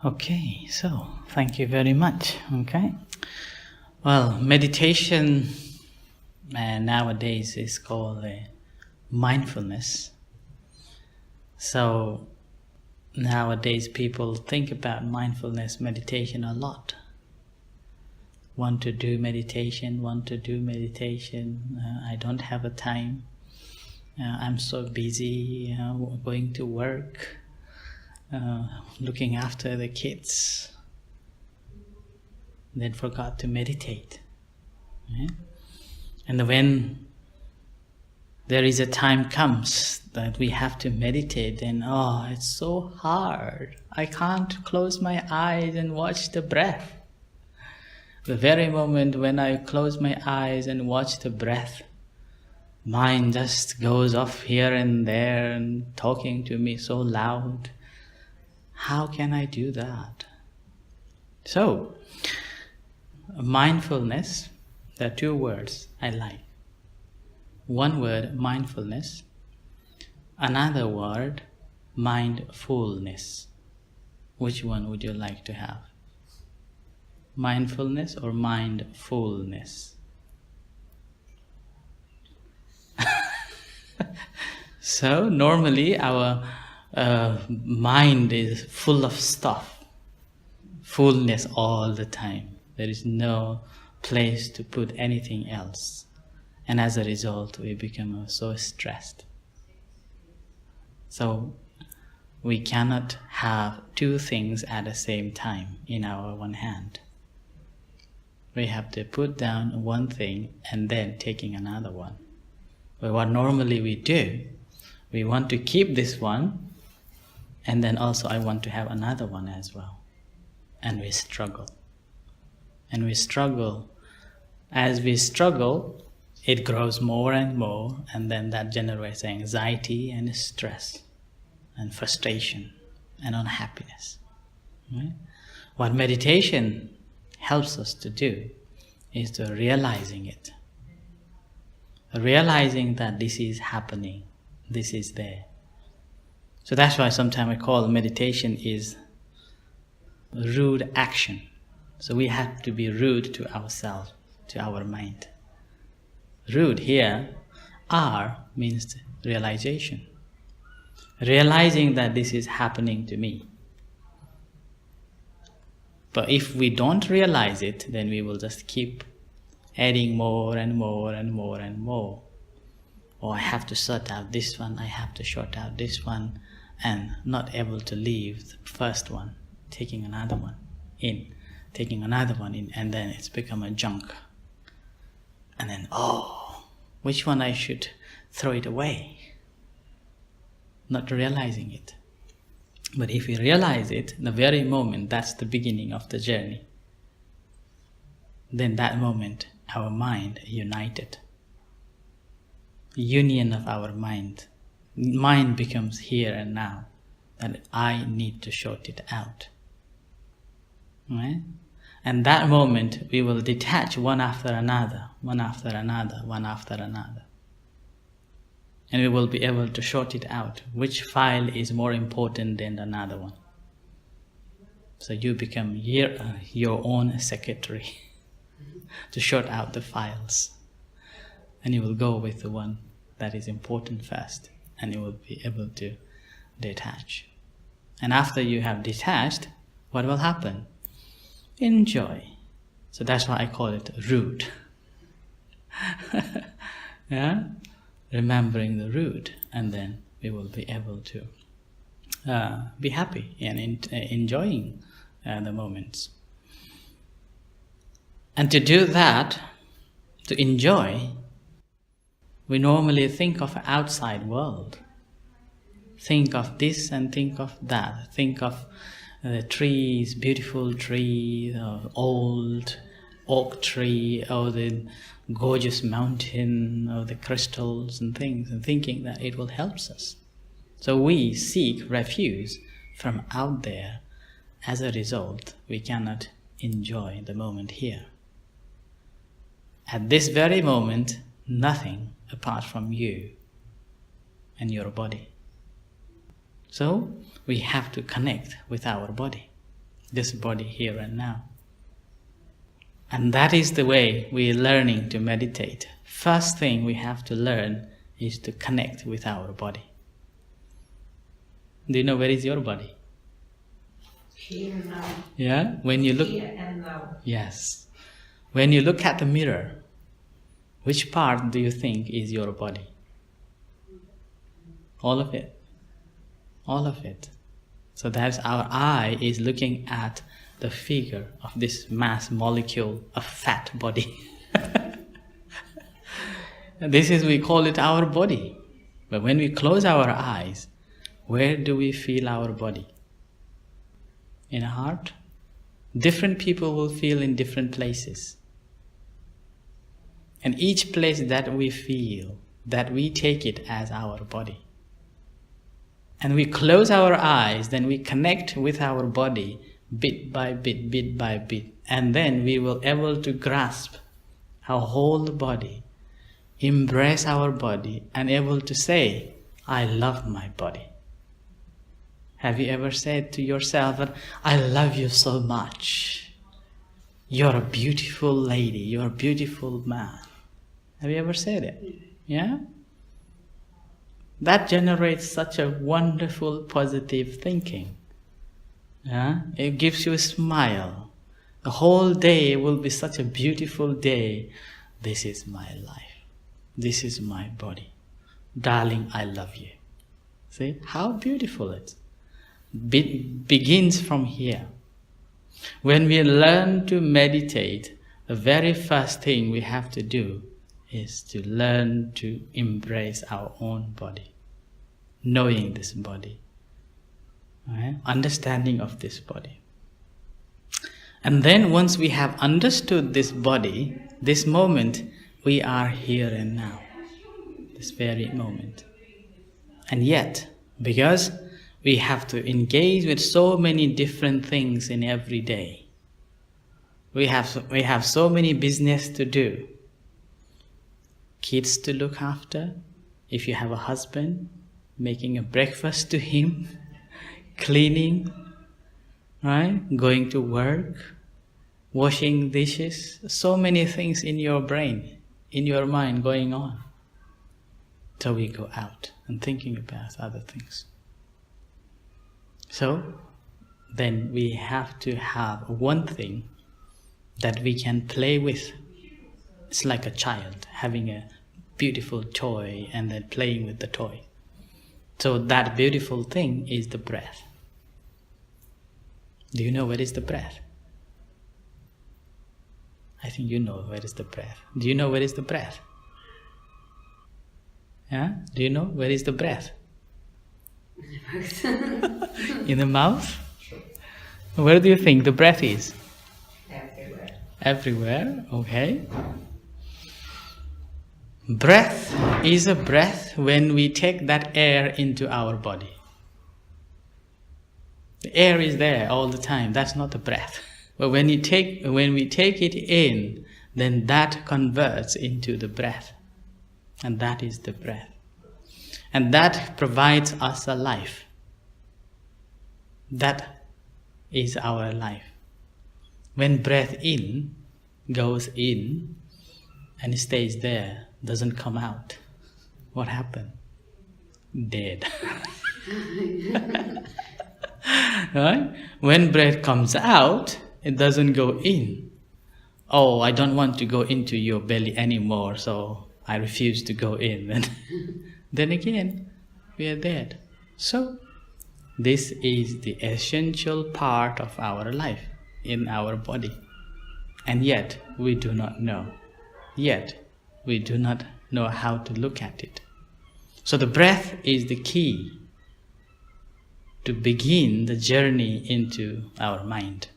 Okay, so thank you very much. Okay, well, meditation nowadays is called mindfulness. So nowadays people think about mindfulness meditation a lot. Want to do meditation, I don't have a time. I'm so busy, going to work, looking after the kids, then forgot to meditate. Right? And when there is a time comes that we have to meditate, then it's so hard. I can't close my eyes and watch the breath. The very moment when I close my eyes and watch the breath, mind just goes off here and there and talking to me so loud. How can I do that? So, mindfulness, there are two words I like. One word, mindfulness. Another word, mindfulness. Which one would you like to have? Mindfulness or mindfulness? So normally our mind is full of stuff, fullness all the time. There is no place to put anything else. And as a result, we become so stressed. So we cannot have two things at the same time in our one hand. We have to put down one thing and then taking another one. But what normally we do, we want to keep this one, and then also I want to have another one as well. And we struggle. And we struggle. As we struggle, it grows more and more, and then that generates anxiety and stress and frustration and unhappiness. Right? What meditation helps us to do is to realizing it. Realizing that this is happening, this is there. So that's why sometimes I call meditation is rude action. So we have to be rude to ourselves, to our mind. Rude here, R means realization. Realizing that this is happening to me. But if we don't realize it, then we will just keep adding more and more and more and more. Or I have to sort out this one, I have to sort out this one, and not able to leave the first one, taking another one in, and then it's become a junk. And then, which one I should throw it away? Not realizing it. But if we realize it, the very moment, that's the beginning of the journey. Then that moment, our mind united. Union of our mind. Mind becomes here and now. That I need to sort it out. Right? And that moment, we will detach one after another, one after another, one after another. And we will be able to sort it out. Which file is more important than another one? So you become your own secretary to sort out the files. And you will go with the one that is important first. And you will be able to detach. And after you have detached, what will happen? Enjoy. So that's why I call it rude. Yeah? Remembering the root, and then we will be able to be happy and enjoying the moments. And to do that, to enjoy, we normally think of outside world. Think of this and think of that. Think of the trees, beautiful trees, old oak tree, or the gorgeous mountain, or the crystals and things, and thinking that it will help us. So we seek refuge from out there. As a result, we cannot enjoy the moment here. At this very moment, nothing apart from you and your body. So we have to connect with our body. this body here and now. And that is the way we are learning to meditate. First thing we have to learn is to connect with our body. Do you know where is your body? Here and now. Yeah? When you look, Here and now. yes. When you look at the mirror, which part do you think is your body? All of it. All of it. So that's our eye is looking at the figure of this mass molecule of fat body. This is, we call it our body. But when we close our eyes, where do we feel our body? In our heart? Different people will feel in different places. And each place that we feel, that we take it as our body. And we close our eyes, then we connect with our body bit by bit, bit by bit. And then we will able to grasp our whole body, embrace our body, and able to say, I love my body. Have you ever said to yourself that, I love you so much. You're a beautiful lady, you're a beautiful man. Have you ever said it? Yeah? That generates such a wonderful positive thinking. Yeah? It gives you a smile. The whole day will be such a beautiful day. This is my life. This is my body. Darling, I love you. See how beautiful it is. Begins from here. When we learn to meditate, the very first thing we have to do is to learn to embrace our own body, knowing this body, right? Understanding of this body. And then once we have understood this body, this moment, we are here and now, this very moment. And yet, because we have to engage with so many different things in every day, we have so many business to do. Kids to look after, if you have a husband, making a breakfast to him, cleaning, right? Going to work, washing dishes, so many things in your brain, in your mind going on. So we go out and thinking about other things. So then we have to have one thing that we can play with. It's like a child having a beautiful toy and then playing with the toy. So that beautiful thing is the breath. Do you know where is the breath? I think you know where is the breath. Do you know where is the breath? Yeah? Do you know where is the breath? In the mouth? Where do you think the breath is? Everywhere. Everywhere, okay. Breath is a breath when we take that air into our body. The air is there all the time, that's not the breath. But when we take it in, then that converts into the breath. And that is the breath. And that provides us a life. That is our life. When breath in goes in and stays there, doesn't come out, what happened? Dead. Right? When breath comes out, it doesn't go in. Oh, I don't want to go into your belly anymore, so I refuse to go in. And then again, we are dead. So, this is the essential part of our life in our body. And yet, we do not know. Yet, we do not know how to look at it. So the breath is the key to begin the journey into our mind.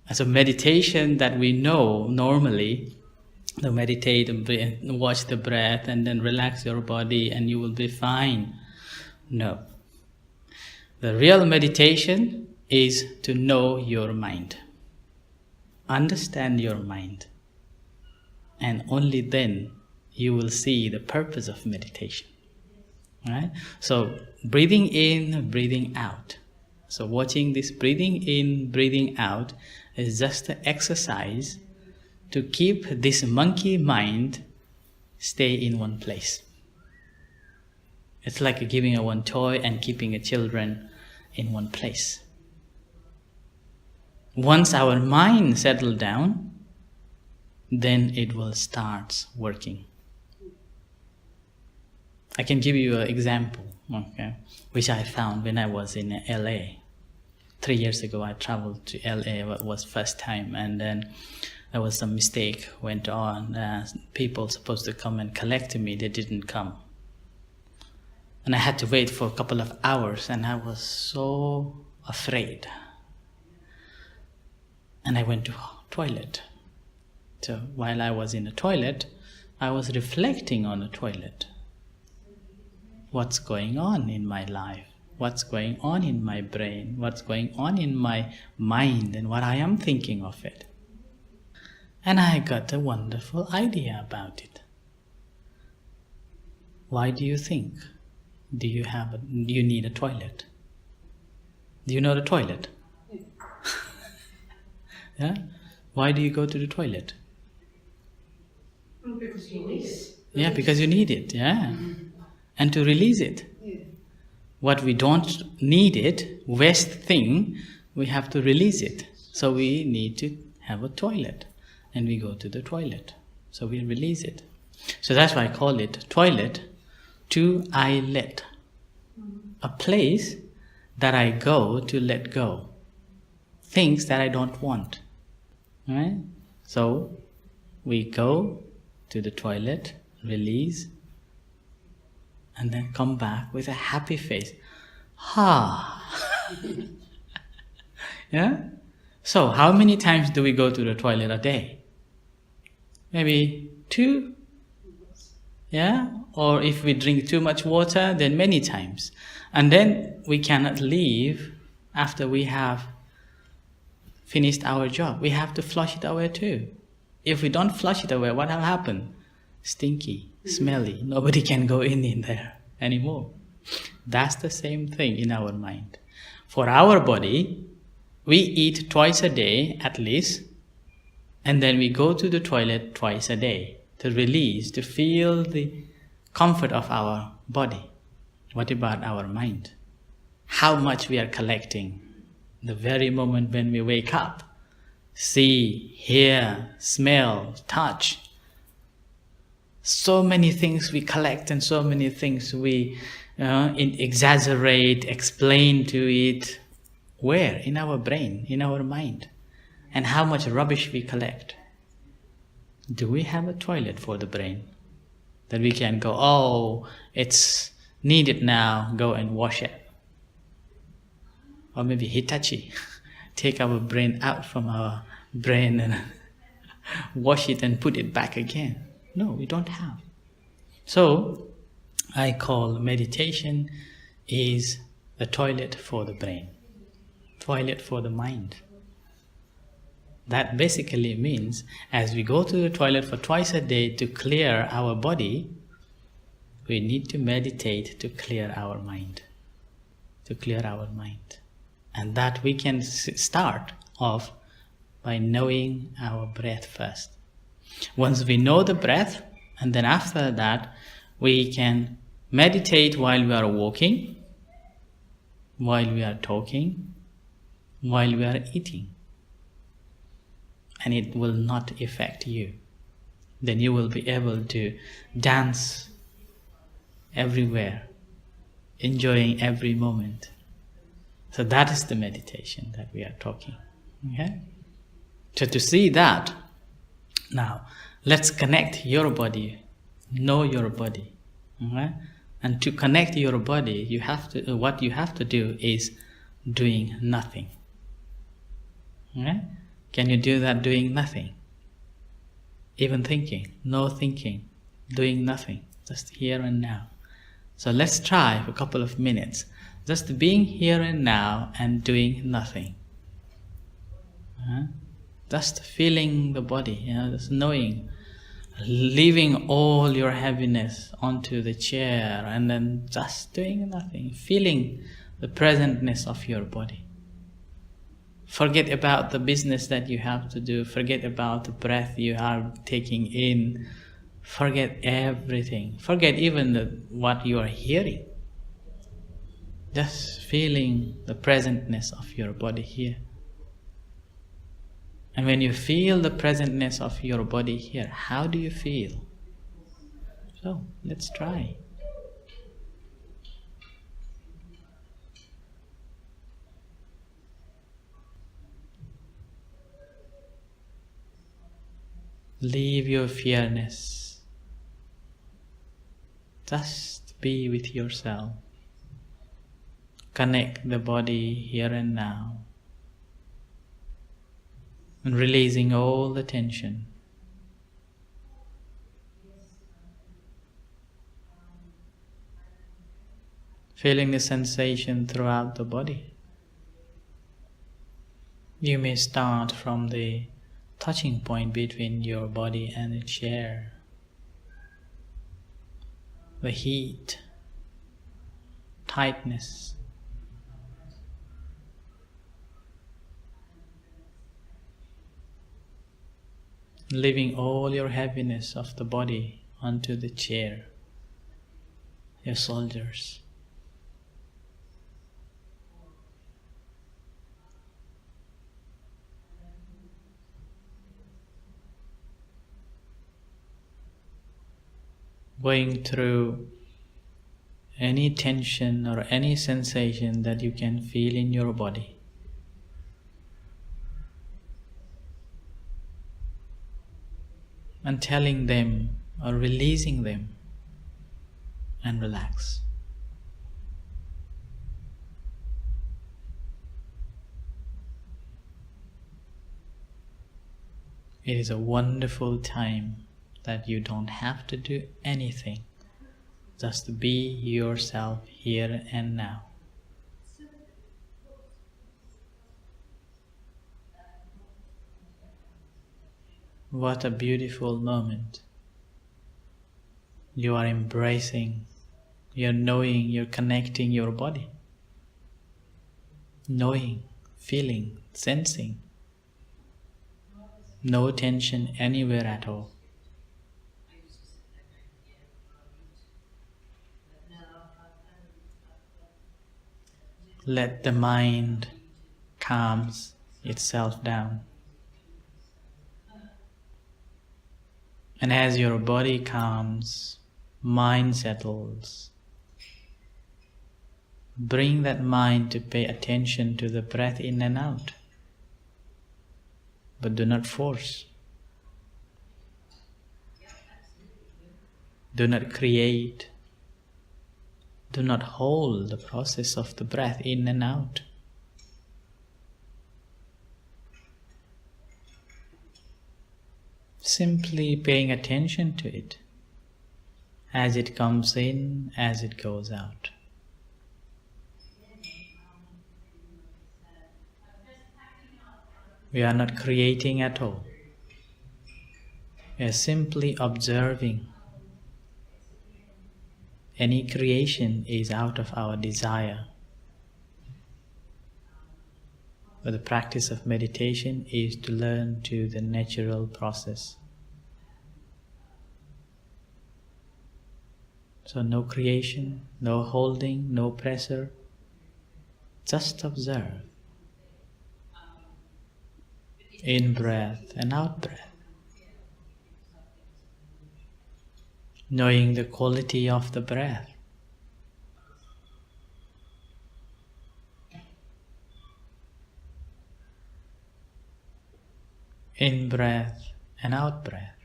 As a meditation that we know normally, to meditate and watch the breath and then relax your body and you will be fine. No. The real meditation is to know your mind. Understand your mind. And only then you will see the purpose of meditation. Right? So breathing in, breathing out. So watching this breathing in, breathing out is just an exercise to keep this monkey mind stay in one place. It's like giving a one toy and keeping a children in one place. Once our mind settles down, then it will start working. I can give you an example, okay, which I found when I was in LA. 3 years ago, I traveled to LA. It was first time, and then there was some mistake went on. People supposed to come and collect me, they didn't come. And I had to wait for a couple of hours, and I was so afraid. And I went to toilet. So while I was in the toilet, I was reflecting on the toilet. What's going on in my life? What's going on in my brain? What's going on in my mind and what I am thinking of it? And I got a wonderful idea about it. Why do you think? Do you need a toilet? Do you know the toilet? Yeah? Why do you go to the toilet? Because you need it. Yeah, because you need it, yeah. And to release it. What we don't need it, waste thing, we have to release it. So we need to have a toilet. And we go to the toilet. So we release it. So that's why I call it toilet to I let. A place that I go to let go. Things that I don't want. Right? So we go to the toilet, release, and then come back with a happy face. Yeah? So how many times do we go to the toilet a day? Maybe 2? Yeah? Or if we drink too much water, then many times. And then we cannot leave after we have finished our job. We have to flush it away too. If we don't flush it away, what will happen? Stinky, smelly. Nobody can go in there anymore. That's the same thing in our mind. For our body, we eat twice a day at least, and then we go to the toilet twice a day to release, to feel the comfort of our body. What about our mind? How much we are collecting the very moment when we wake up. See, hear, smell, touch. So many things we collect and so many things we exaggerate, explain to it. Where? In our brain, in our mind. And how much rubbish we collect. Do we have a toilet for the brain? That we can go, oh, it's needed now, go and wash it. Or maybe Hitachi, take our brain out from our brain and wash it and put it back again. No, we don't have. So, I call meditation is the toilet for the brain, toilet for the mind. That basically means, as we go to the toilet for twice a day to clear our body, we need to meditate to clear our mind, to clear our mind. And that we can start off by knowing our breath first. Once we know the breath, and then after that, we can meditate while we are walking, while we are talking, while we are eating. And it will not affect you. Then you will be able to dance everywhere, enjoying every moment. So that is the meditation that we are talking. Okay? So to see that, now let's connect your body, know your body. Okay? And to connect your body, what you have to do is doing nothing. Okay? Can you do that doing nothing? Even thinking, no thinking, doing nothing, just here and now. So let's try for a couple of minutes. Just being here and now and doing nothing. Just feeling the body, just knowing, leaving all your heaviness onto the chair and then just doing nothing, feeling the presentness of your body. Forget about the business that you have to do. Forget about the breath you are taking in. Forget everything. Forget even what you are hearing. Just feeling the presentness of your body here. And when you feel the presentness of your body here, how do you feel? So, let's try. Leave your fearness. Just be with yourself. Connect the body here and now. And releasing all the tension. Feeling the sensation throughout the body. You may start from the touching point between your body and the chair. The heat, tightness. Leaving all your heaviness of the body onto the chair, your shoulders. Going through any tension or any sensation that you can feel in your body. And telling them or releasing them and relax. It is a wonderful time that you don't have to do anything. Just be yourself here and now. What a beautiful moment. You are embracing, you're knowing, you're connecting your body. Knowing, feeling, sensing. No tension anywhere at all. Let the mind calms itself down. And as your body calms, mind settles. Bring that mind to pay attention to the breath in and out. But do not force. Do not create. Do not hold the process of the breath in and out. Simply paying attention to it as it comes in, as it goes out. We are not creating at all. We are simply observing. Any creation is out of our desire. But the practice of meditation is to learn to the natural process. So no creation, no holding, no pressure. Just observe. In breath and out breath. Knowing the quality of the breath. In breath and out breath.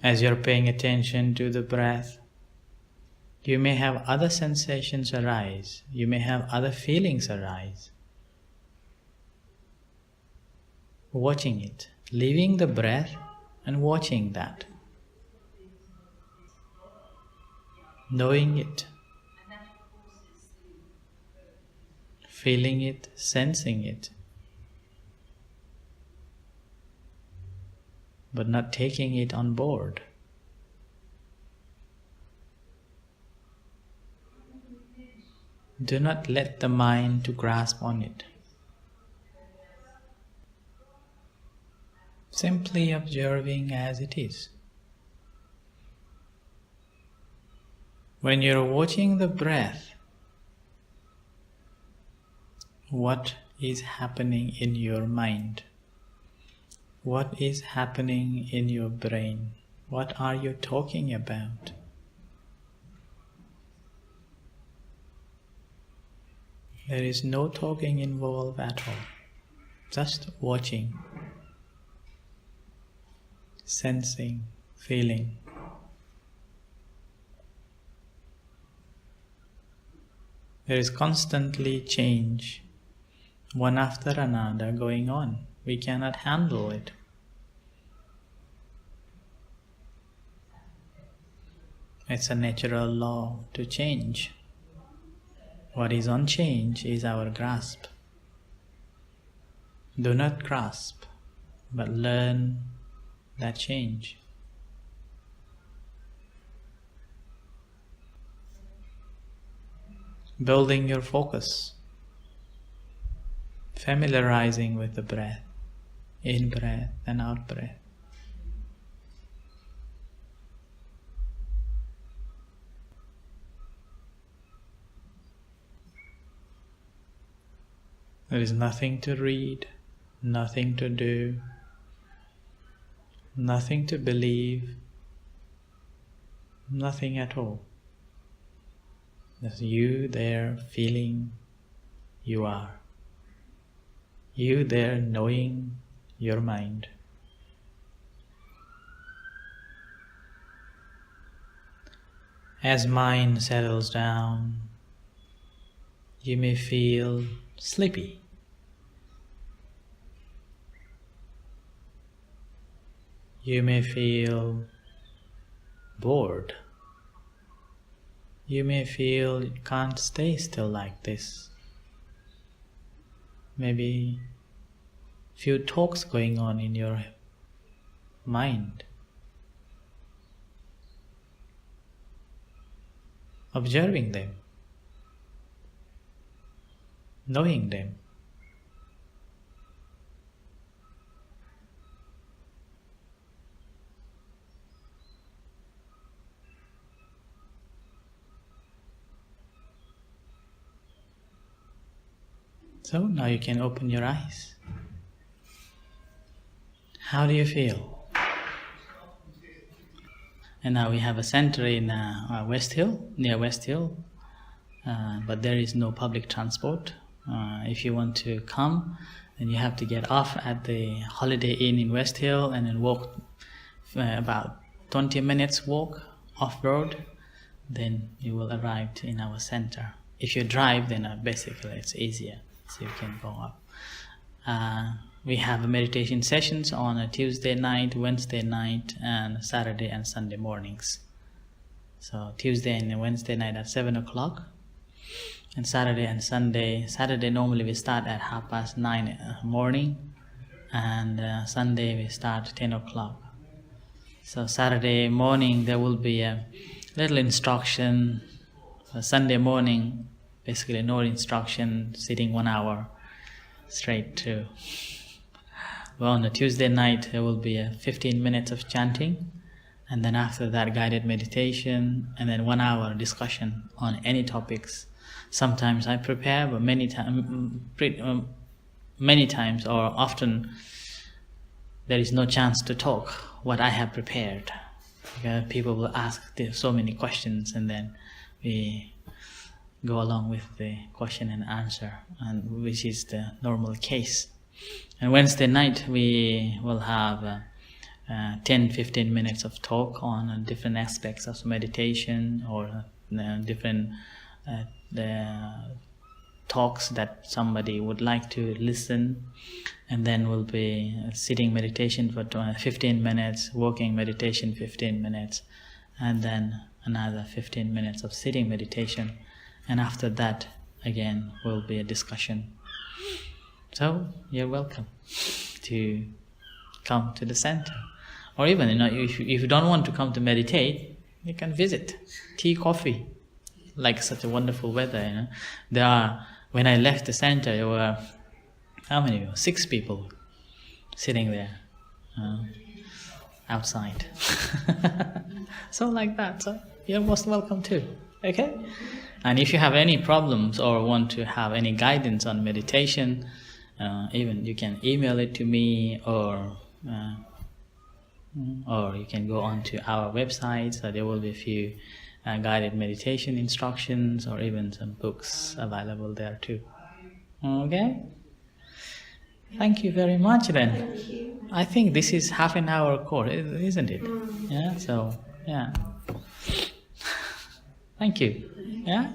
As you're paying attention to the breath, you may have other sensations arise. You may have other feelings arise. Watching it, leaving the breath and watching that. Knowing it. Feeling it, sensing it. But not taking it on board. Do not let the mind to grasp on it. Simply observing as it is. When you're watching the breath, what is happening in your mind? What is happening in your brain? What are you talking about? There is no talking involved at all. Just watching, sensing, feeling. There is constantly change, one after another going on. We cannot handle it. It's a natural law to change. What is on change is our grasp. Do not grasp, but learn that change. Building your focus, familiarizing with the breath, in breath and out breath. There is nothing to read, nothing to do, nothing to believe, nothing at all. There's you there feeling you are. You there knowing your mind. As mind settles down, you may feel sleepy. You may feel bored. You may feel you can't stay still like this. Maybe few talks going on in your mind. Observing them, knowing them. So now you can open your eyes. How do you feel? And now we have a center in West Hill, near West Hill, but there is no public transport. If you want to come, then you have to get off at the Holiday Inn in West Hill and then walk about 20 minutes walk off-road, then you will arrive in our center. If you drive, then basically it's easier, so you can go up. We have meditation sessions on a Tuesday night, Wednesday night, and Saturday and Sunday mornings. So Tuesday and Wednesday night at 7 o'clock, and Saturday and Sunday. Saturday normally we start at 9:30 morning, and Sunday we start 10 o'clock. So Saturday morning there will be a little instruction. Sunday morning, basically no instruction, sitting 1 hour straight through. Well, on a Tuesday night there will be 15 minutes of chanting, and then after that guided meditation, and then 1 hour discussion on any topics. Sometimes I prepare, but many times or often there is no chance to talk what I have prepared. People will ask so many questions, and then we go along with the question and answer, and which is the normal case. And Wednesday night we will have 10-15 minutes of talk on different aspects of meditation, or different talks that somebody would like to listen. And then we'll be sitting meditation for 15 minutes, walking meditation 15 minutes, and then another 15 minutes of sitting meditation. And after that, again, will be a discussion. So you're welcome to come to the center. Or even, if you don't want to come to meditate, you can visit. Tea, coffee. like such a wonderful weather. When I left the center, there were how many people? 6 people sitting there outside. So like that. So you're most welcome too. Okay? And if you have any problems or want to have any guidance on meditation, even you can email it to me, or you can go on to our website. So there will be a few guided meditation instructions, or even some books available there too. Okay? Thank you very much then. Thank you. I think this is half an hour course, isn't it? Yeah, so, yeah. Thank you. Yeah?